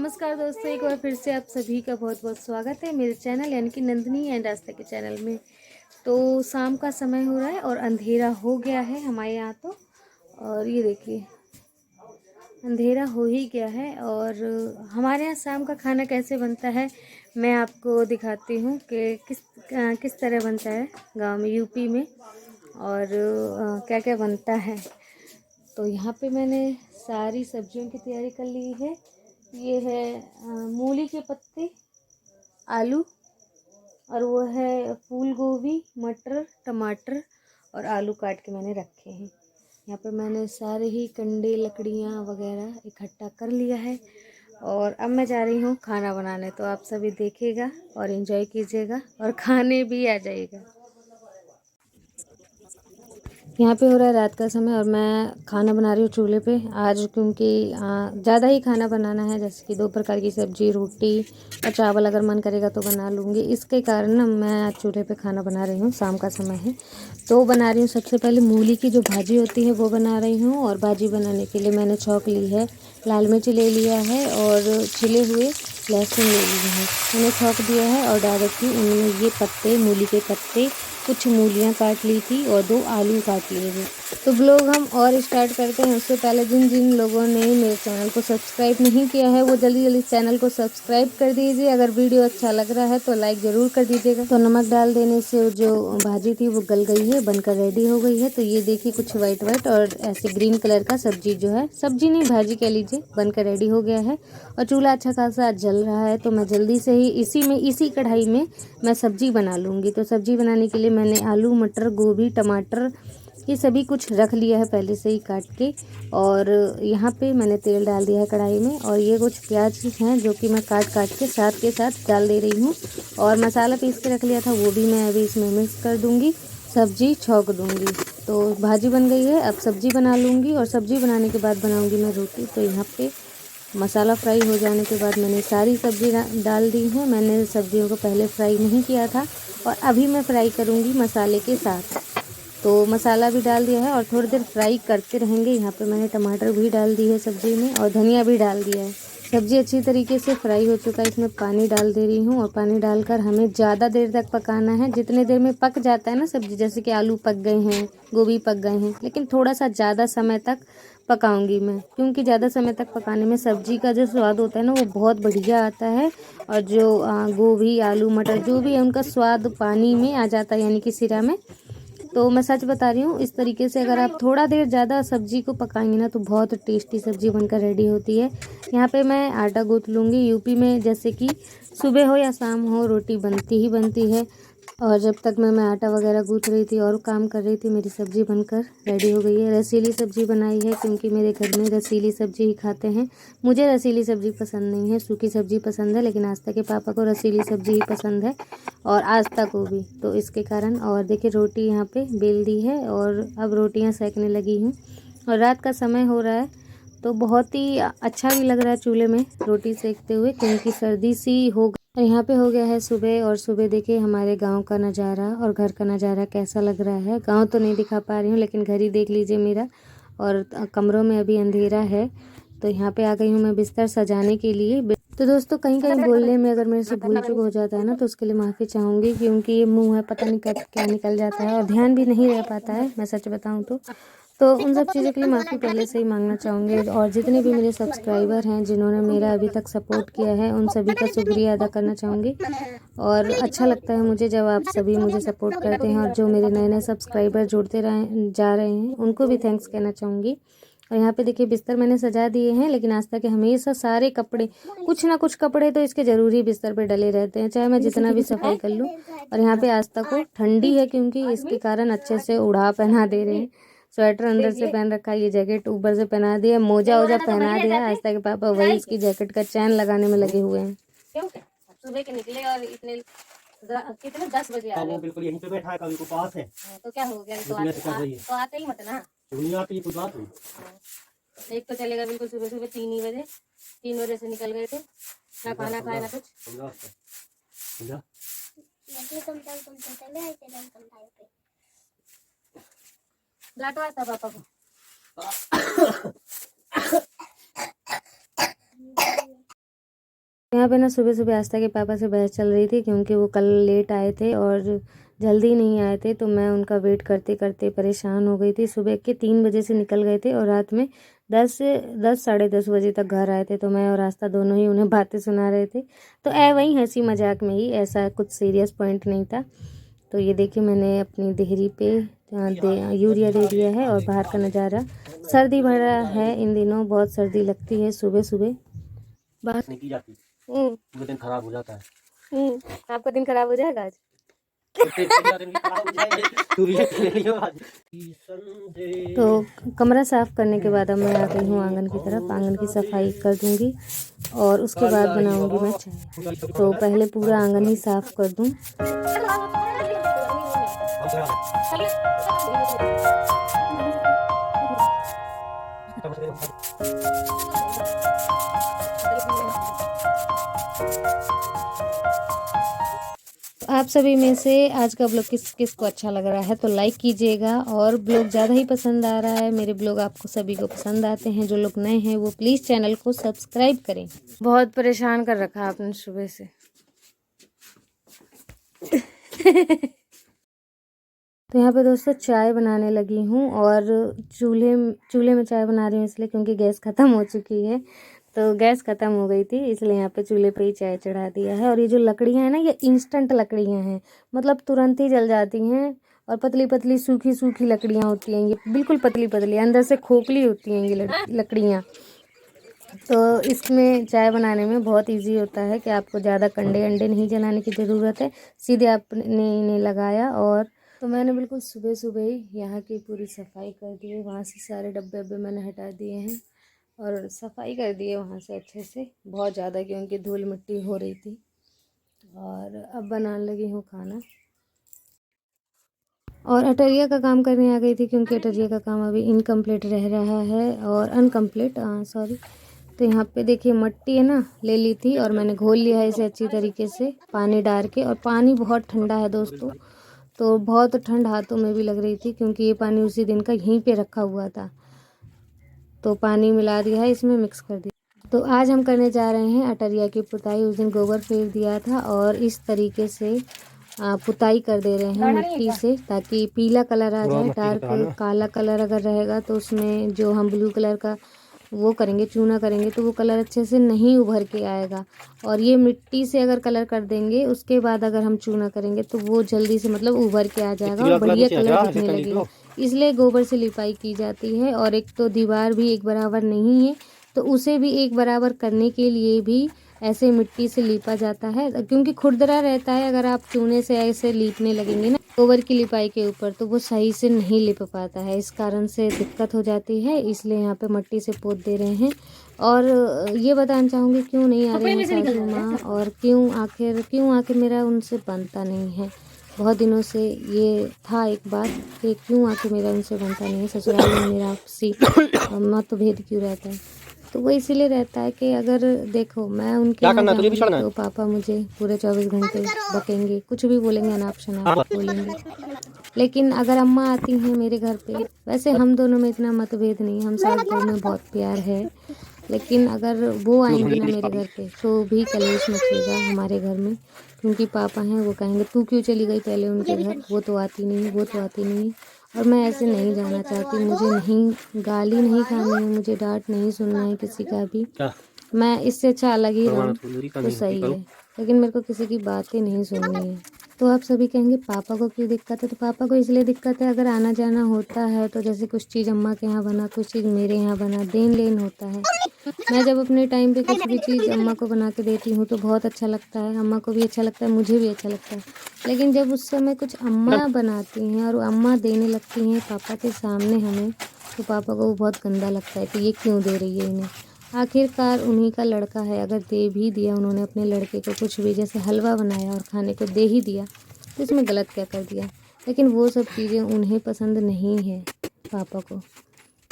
नमस्कार दोस्तों, एक बार फिर से आप सभी का बहुत बहुत स्वागत है मेरे चैनल यानी कि नंदिनी एंड रास्ता के चैनल में। तो शाम का समय हो रहा है और अंधेरा हो गया है हमारे यहाँ तो। और ये देखिए अंधेरा हो ही गया है। और हमारे यहाँ शाम का खाना कैसे बनता है मैं आपको दिखाती हूँ कि किस तरह बनता है गांव में, यूपी में, और क्या क्या बनता है। तो यहाँ पे मैंने सारी सब्जियों की तैयारी कर ली है। ये है मूली के पत्ते, आलू, और वो है फूल गोभी, मटर, टमाटर और आलू काट के मैंने रखे हैं। यहाँ पे मैंने सारे ही कंडे, लकड़ियाँ वगैरह इकट्ठा कर लिया है। और अब मैं जा रही हूँ खाना बनाने। तो आप सभी देखिएगा और एंजॉय कीजिएगा और खाने भी आ जाइएगा। यहाँ पे हो रहा है रात का समय और मैं खाना बना रही हूँ चूल्हे पे आज, क्योंकि ज़्यादा ही खाना बनाना है, जैसे कि 2 प्रकार की सब्जी, रोटी और चावल अगर मन करेगा तो बना लूँगी। इसके कारण ना मैं आज चूल्हे पे खाना बना रही हूँ। शाम का समय है तो बना रही हूँ। सबसे पहले मूली की जो भाजी होती है वो बना रही हूँ। और भाजी बनाने के लिए मैंने छौंक ली है, लाल मिर्च ले लिया है और छिले हुए लहसुन ले लिए हैं, मैंने छौंक दिया है। और डायरेक्टली उनमें ये पत्ते, मूली के पत्ते, कुछ मूलियाँ काट ली थी और 2 आलू काट लिए थे। तो ब्लॉग हम और स्टार्ट करते हैं। उससे पहले जिन जिन लोगों ने मेरे चैनल को सब्सक्राइब नहीं किया है वो जल्दी जल्दी चैनल को सब्सक्राइब कर दीजिए। अगर वीडियो अच्छा लग रहा है तो लाइक ज़रूर कर दीजिएगा। तो नमक डाल देने से जो भाजी थी वो गल गई है, बनकर रेडी हो गई है। तो ये देखिए कुछ वाइट वाइट और ऐसे ग्रीन कलर का सब्जी, जो है सब्जी नहीं भाजी कह लीजिए, बनकर रेडी हो गया है। और चूल्हा अच्छा खासा जल रहा है तो मैं जल्दी से ही इसी कढ़ाई में मैं सब्जी बना लूँगी। तो सब्जी बनाने के लिए मैंने आलू, मटर, गोभी, टमाटर, ये सभी कुछ रख लिया है पहले से ही काट के। और यहाँ पे मैंने तेल डाल दिया है कढ़ाई में। और ये कुछ प्याज हैं जो कि मैं काट के साथ डाल दे रही हूँ। और मसाला पीस के रख लिया था वो भी मैं अभी इसमें मिक्स कर दूँगी, सब्जी छौंक दूँगी। तो भाजी बन गई है, अब सब्जी बना लूँगी। और सब्जी बनाने के बाद बनाऊँगी मैं रोटी। तो यहाँ पे मसाला फ्राई हो जाने के बाद मैंने सारी सब्जी डाल दी है। मैंने सब्जियों को पहले फ्राई नहीं किया था और अभी मैं फ्राई करूँगी मसाले के साथ। तो मसाला भी डाल दिया है और थोड़ी देर फ्राई करते रहेंगे। यहाँ पे मैंने टमाटर भी डाल दी है सब्ज़ी में और धनिया भी डाल दिया है। सब्ज़ी अच्छी तरीके से फ्राई हो चुका है, इसमें पानी डाल दे रही हूँ। और पानी डालकर हमें ज़्यादा देर तक पकाना है। जितने देर में पक जाता है ना सब्ज़ी, जैसे कि आलू पक गए हैं, गोभी पक गए हैं, लेकिन थोड़ा सा ज़्यादा समय तक पकाऊंगी मैं, क्योंकि ज़्यादा समय तक पकाने में सब्ज़ी का जो स्वाद होता है ना वो बहुत बढ़िया आता है। और जो गोभी, आलू, मटर जो भी है उनका स्वाद पानी में आ जाता है, यानी कि सिरा में। तो मैं सच बता रही हूँ, इस तरीके से अगर आप थोड़ा देर ज़्यादा सब्जी को पकाएंगे ना तो बहुत टेस्टी सब्जी बनकर रेडी होती है। यहाँ पे मैं आटा गूँथ लूँगी। यूपी में जैसे कि सुबह हो या शाम हो रोटी बनती ही बनती है। और जब तक मैं आटा वगैरह गूँथ रही थी और काम कर रही थी, मेरी सब्ज़ी बनकर रेडी हो गई है। रसीली सब्ज़ी बनाई है क्योंकि मेरे घर में रसीली सब्ज़ी ही खाते हैं। मुझे रसीली सब्ज़ी पसंद नहीं है, सूखी सब्ज़ी पसंद है, लेकिन आस्था के पापा को रसीली सब्ज़ी ही पसंद है और आस्था को भी। तो इसके कारण। और देखिए रोटी यहाँ पे बेल दी है और अब रोटियाँ सेकने लगी हूँ। और रात का समय हो रहा है तो बहुत ही अच्छा भी लग रहा है चूल्हे में रोटी सेकते हुए, क्योंकि सर्दी सी हो। और यहाँ पे हो गया है सुबह। और सुबह देखिए हमारे गांव का नज़ारा और घर का नज़ारा कैसा लग रहा है। गांव तो नहीं दिखा पा रही हूँ, लेकिन घर ही देख लीजिए मेरा। और कमरों में अभी अंधेरा है। तो यहाँ पे आ गई हूँ मैं बिस्तर सजाने के लिए। तो दोस्तों कहीं कहीं बोलने में अगर मेरे से भूल चूक हो जाता है ना तो उसके लिए माफ़ी चाहूँगी, क्योंकि ये मुँह है पता नहीं कब क्या निकल जाता है और ध्यान भी नहीं रह पाता है, मैं सच बताऊँ तो उन सब चीज़ों के लिए माफ़ी पहले से ही मांगना चाहूँगी। और जितने भी मेरे सब्सक्राइबर हैं जिन्होंने मेरा अभी तक सपोर्ट किया है उन सभी का शुक्रिया अदा करना चाहूँगी। और अच्छा लगता है मुझे जब आप सभी मुझे सपोर्ट करते हैं। और जो मेरे नए नए सब्सक्राइबर जुड़ते जा रहे हैं उनको भी थैंक्स कहना चाहूँगी। और यहाँ पे देखिए बिस्तर मैंने सजा दिए हैं, लेकिन आस्था के हमेशा सारे कपड़े, कुछ ना कुछ कपड़े तो इसके ज़रूरी बिस्तर पे डले रहते हैं, चाहे मैं जितना भी सफाई कर लूँ। और यहाँ पे आस्था को ठंडी है क्योंकि इसके कारण अच्छे से उड़ा पहना दे रहे हैं। स्वेटर अंदर से पहन रखा है, ये जैकेट ऊपर से पहना दिया, मोजा वोजा पहना दिया। आस्था के पापा वही इसकी जैकेट का चैन लगाने में लगे हुए हैं। सुबह के निकले और इतने कितने 10 बजे आ वो गए। बिल्कुल यहीं पे बैठा है, कभी को पास है। तो क्या हो गया, तो आते ही मत ना। नहीं आती कुछ बात नहीं। एक तो चलेगा बिल्कुल सुबह सुबह 3 ही बजे, 3 बजे से निकल गए थे, ना खाना खाया ना कुछ। डांटवा था पापा को। यहाँ पे ना सुबह सुबह आस्था के पापा से बहस चल रही थी क्योंकि वो कल लेट आए थे और जल्दी नहीं आए थे, तो मैं उनका वेट करते करते परेशान हो गई थी। सुबह के 3 बजे से निकल गए थे और रात में 10 साढ़े 10 बजे तक घर आए थे। तो मैं और आस्था दोनों ही उन्हें बातें सुना रहे थे। तो वहीं हंसी मजाक में ही, ऐसा कुछ सीरियस पॉइंट नहीं था। तो ये देखिए मैंने अपनी देहरी पे यूरिया दे दिया है और बाहर का नज़ारा। सर्दी भरा है इन दिनों, बहुत सर्दी लगती है सुबह सुबह। बाहर नहीं की जाती, पूरा दिन खराब हो जाता है। आपका दिन खराब हो जाएगा आज। तो कमरा साफ करने के बाद अब मैं आ गई हूँ आंगन की तरफ। आंगन की सफाई कर दूंगी और उसके बाद बनाऊंगी मैं चाय। तो पहले पूरा आंगन ही साफ कर दूं। आप सभी में से आज का ब्लॉग किस किस को अच्छा लग रहा है तो लाइक कीजिएगा, और ब्लॉग ज़्यादा ही पसंद आ रहा है, मेरे ब्लॉग आपको सभी को पसंद आते हैं, जो लोग नए हैं वो प्लीज़ चैनल को सब्सक्राइब करें। बहुत परेशान कर रखा आपने सुबह से। तो यहाँ पे दोस्तों चाय बनाने लगी हूँ, और चूल्हे में चाय बना रही हूँ इसलिए क्योंकि गैस ख़त्म हो चुकी है। तो गैस ख़त्म हो गई थी इसलिए यहाँ पे चूल्हे पे ही चाय चढ़ा दिया है। और ये जो लकड़ियाँ हैं ना, ये इंस्टेंट लकड़ियाँ हैं, मतलब तुरंत ही जल जाती हैं। और पतली पतली सूखी सूखी लकड़ियाँ होती हैं, ये बिल्कुल पतली पतली, अंदर से खोखली होती हैं ये लकड़ियाँ। तो इसमें चाय बनाने में बहुत इजी होता है कि आपको ज़्यादा कंडे अंडे नहीं जलाने की ज़रूरत है। सीधे आपने इन्हें लगाया, और तो मैंने बिल्कुल सुबह सुबह ही यहाँ की पूरी सफाई कर दी है। वहाँ से सारे डब्बे मैंने हटा दिए हैं और सफाई कर दी है वहाँ से अच्छे से, बहुत ज़्यादा, क्योंकि धूल मिट्टी हो रही थी। और अब बनाने लगी हूँ खाना, और अटरिया का काम करने आ गई थी क्योंकि अटरिया का काम अभी इनकम्प्लीट रह रहा है, और अनकम्प्लीट सॉरी। तो यहाँ पे देखिए मट्टी है ना, ले ली थी और मैंने घोल लिया है इसे अच्छी तरीके से पानी डाल के। और पानी बहुत ठंडा है दोस्तों, तो बहुत ठंड हाथों में भी लग रही थी क्योंकि ये पानी उसी दिन का यहीं पे रखा हुआ था। तो पानी मिला दिया है इसमें, मिक्स कर दिया। तो आज हम करने जा रहे हैं अटरिया की पुताई। उस दिन गोबर फेर दिया था और इस तरीके से पुताई कर दे रहे हैं मिट्टी से, ताकि पीला कलर आ जाए। डार्क काला कलर अगर रहेगा तो उसमें जो हम ब्लू कलर का वो करेंगे, चूना करेंगे, तो वो कलर अच्छे से नहीं उभर के आएगा। और ये मिट्टी से अगर कलर कर देंगे उसके बाद अगर हम चूना करेंगे तो वो जल्दी से मतलब उभर के आ जाएगा और बढ़िया कलर दिखने लगेगा। इसलिए गोबर से लिपाई की जाती है। और एक तो दीवार भी एक बराबर नहीं है, तो उसे भी एक बराबर करने के लिए भी ऐसे मिट्टी से लीपा जाता है, क्योंकि खुरदरा रहता है। अगर आप चूने से ऐसे लीपने लगेंगे ना गोबर की लिपाई के ऊपर, तो वो सही से नहीं लिप पाता है, इस कारण से दिक्कत हो जाती है। इसलिए यहाँ पे मिट्टी से पोत दे रहे हैं। और ये बताना चाहूँगी क्यों नहीं आ रही है सासू माँ, और क्यों आखिर मेरा उनसे बनता नहीं है। बहुत दिनों से ये था एक बात कि क्यों आखिर मेरा उनसे बनता नहीं है, ससुराल में मेरा आपसी मतभेद क्यों रहता है। तो वो इसीलिए रहता है कि अगर देखो मैं उनके यहाँ जाऊंगी तो पापा मुझे पूरे 24 घंटे बकेंगे, कुछ भी बोलेंगे, अनाप शनाप बोलेंगे। लेकिन अगर अम्मा आती हैं मेरे घर पे, वैसे हम दोनों में इतना मतभेद नहीं, हम सास बहू में बहुत प्यार है, लेकिन अगर वो आएंगी ना मेरे घर पे तो भी कलेश मचेगा हमारे घर में। क्योंकि पापा हैं, वो कहेंगे तू क्यों चली गई पहले उनके घर, वो तो आती नहीं, वो तो आती नहीं। और मैं ऐसे नहीं जाना चाहती, मुझे नहीं गाली नहीं खानी है, मुझे डांट नहीं सुनना है किसी का भी। मैं इससे अच्छा अलग ही रहूँ तो सही है, लेकिन मेरे को किसी की बातें नहीं सुननी है। तो आप सभी कहेंगे पापा को क्यों दिक्कत है, तो पापा को इसलिए दिक्कत है, अगर आना जाना होता है तो जैसे कुछ चीज़ अम्मा के यहाँ बना, कुछ चीज़ मेरे यहाँ बना, देन लेन होता है। मैं जब अपने टाइम पे कुछ भी चीज़ अम्मा को बना के देती हूँ तो बहुत अच्छा लगता है, अम्मा को भी अच्छा लगता है, मुझे भी अच्छा लगता है। लेकिन जब उस समय कुछ अम्मा बनाती हैं और अम्मा देने लगती हैं पापा के सामने हमें, तो पापा को वो बहुत गंदा लगता है कि ये क्यों दे रही है इन्हें। आखिरकार उन्हीं का लड़का है, अगर दे भी दिया उन्होंने अपने लड़के को कुछ भी, जैसे हलवा बनाया और खाने को दे ही दिया, तो इसमें गलत क्या कर दिया। लेकिन वो सब चीज़ें उन्हें पसंद नहीं है पापा को,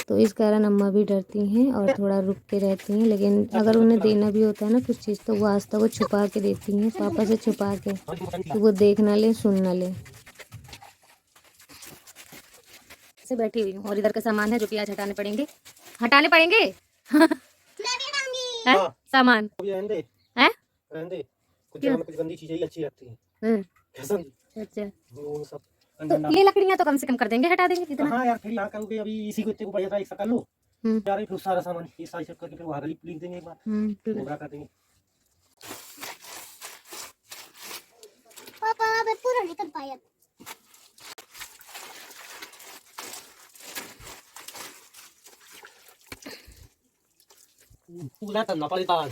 तो इस कारण अम्मा भी डरती हैं और थोड़ा रुक के रहती हैं। लेकिन अगर उन्हें देना भी होता है ना कुछ चीज़, तो वो आज तक वो छुपा के देती हैं, पापा से छुपा के, तो वो देख ना ले, सुन ना ले। से बैठी हुई हूँ और इधर का सामान है जो कि आज हटाने पड़ेंगे हैं? सामान है रहने दे। कुछ क्यों? जगह में कुछ गंदी चीजें ही अच्छी लगती हैं। हम्म, क्या समझी? अच्छा। वो सब तो अंडा। ये लकड़ियाँ तो कम से कम कर देंगे, हटा देंगे इतना। हाँ यार, फिर यहाँ करोगे अभी इसी को इतने को बढ़िया सा एक सा कर लो हम्म यार, फिर सारा सामान ये सारी सब करके फिर वहाँ गली लिख देंगे एक बार, ठीक है। गोबरा कर देंगे। पापा मैं पूरा नहीं कर पाया। पूरा करना पड़ेगा।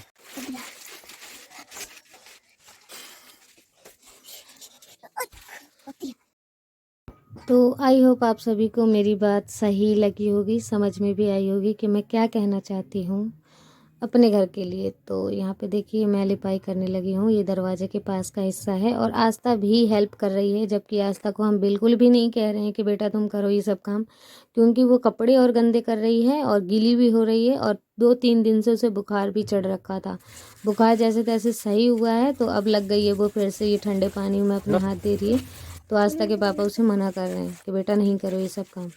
तो आई होप आप सभी को मेरी बात सही लगी होगी, समझ में भी आई होगी कि मैं क्या कहना चाहती हूँ अपने घर के लिए। तो यहाँ पे देखिए मैं लिपाई करने लगी हूँ। ये दरवाजे के पास का हिस्सा है और आस्था भी हेल्प कर रही है, जबकि आस्था को हम बिल्कुल भी नहीं कह रहे हैं कि बेटा तुम करो ये सब काम, क्योंकि वो कपड़े और गंदे कर रही है और गीली भी हो रही है और 2-3 दिन से उसे बुखार भी चढ़ रखा था। बुखार जैसे तैसे सही हुआ है तो अब लग गई है वो फिर से ये ठंडे पानी में अपने हाथ दे रही है। तो आस्था के पापा उसे मना कर रहे हैं कि बेटा नहीं करो ये सब काम।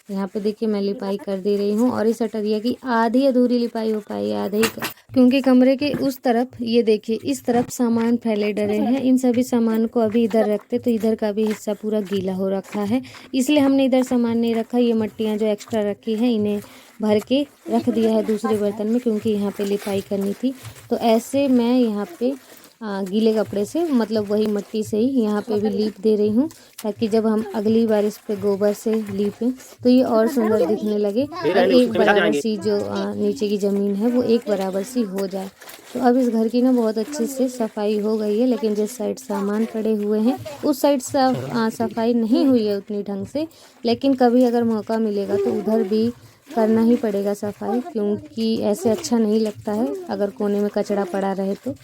यहाँ पे देखिए मैं लिपाई कर दे रही हूँ और इस अटरिया की आधी अधूरी लिपाई हो पाई है, आधे ही क्योंकि कमरे के उस तरफ ये देखिए इस तरफ सामान फैले डरे हैं। इन सभी सामान को अभी इधर रखते तो इधर का भी हिस्सा पूरा गीला हो रखा है, इसलिए हमने इधर सामान नहीं रखा। ये मट्टियाँ जो एक्स्ट्रा रखी हैं इन्हें भर के रख दिया है दूसरे बर्तन में, क्योंकि यहाँ पे लिपाई करनी थी। तो ऐसे मैं यहाँ पे गीले कपड़े से मतलब वही मट्टी से ही यहाँ पे भी लीप दे रही हूँ, ताकि जब हम अगली बार इस पे गोबर से लीपें तो ये और सुंदर दिखने लगे और एक बराबर सी जो नीचे की ज़मीन है वो एक बराबर सी हो जाए। तो अब इस घर की ना बहुत अच्छे से सफाई हो गई है, लेकिन जिस साइड सामान पड़े हुए हैं उस साइड सफाई नहीं हुई है उतनी ढंग से, लेकिन कभी अगर मौका मिलेगा तो उधर भी करना ही पड़ेगा सफाई, क्योंकि ऐसे अच्छा नहीं लगता है अगर कोने में कचरा पड़ा रहे तो।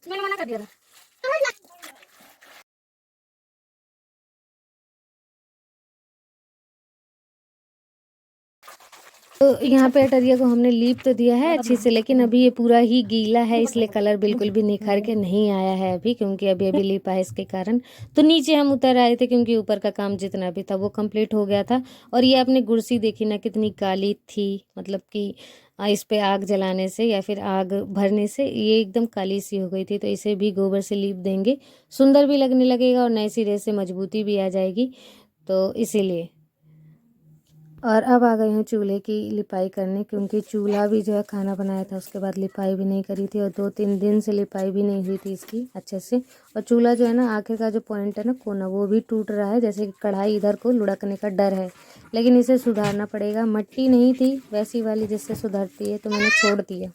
मैंने मना कर दिया था। तो यहाँ पे अटरिया को हमने लीप तो दिया है अच्छे से, लेकिन अभी ये पूरा ही गीला है, इसलिए कलर बिल्कुल भी निखर के नहीं आया है अभी, क्योंकि अभी अभी लीपा है इसके कारण। तो नीचे हम उतर आए थे क्योंकि ऊपर का काम जितना भी था वो कंप्लीट हो गया था। और ये अपनी कुर्सी देखी ना कितनी काली थी, मतलब कि इस पे आग जलाने से या फिर आग भरने से ये एकदम काली सी हो गई थी। तो इसे भी गोबर से लीप देंगे, सुंदर भी लगने लगेगा और नए सिरे से मजबूती भी आ जाएगी, तो इसीलिए। और अब आ गई हूँ चूल्हे की लिपाई करने, क्योंकि चूल्हा भी जो है खाना बनाया था उसके बाद लिपाई भी नहीं करी थी और 2-3 दिन से लिपाई भी नहीं हुई थी इसकी अच्छे से। और चूल्हा जो है ना आखिर का जो पॉइंट है ना कोना वो भी टूट रहा है, जैसे कि कढ़ाई इधर को लुढ़कने का डर है, लेकिन इसे सुधारना पड़ेगा। मट्टी नहीं थी वैसी वाली जिससे सुधरती है, तो मैंने छोड़ दिया।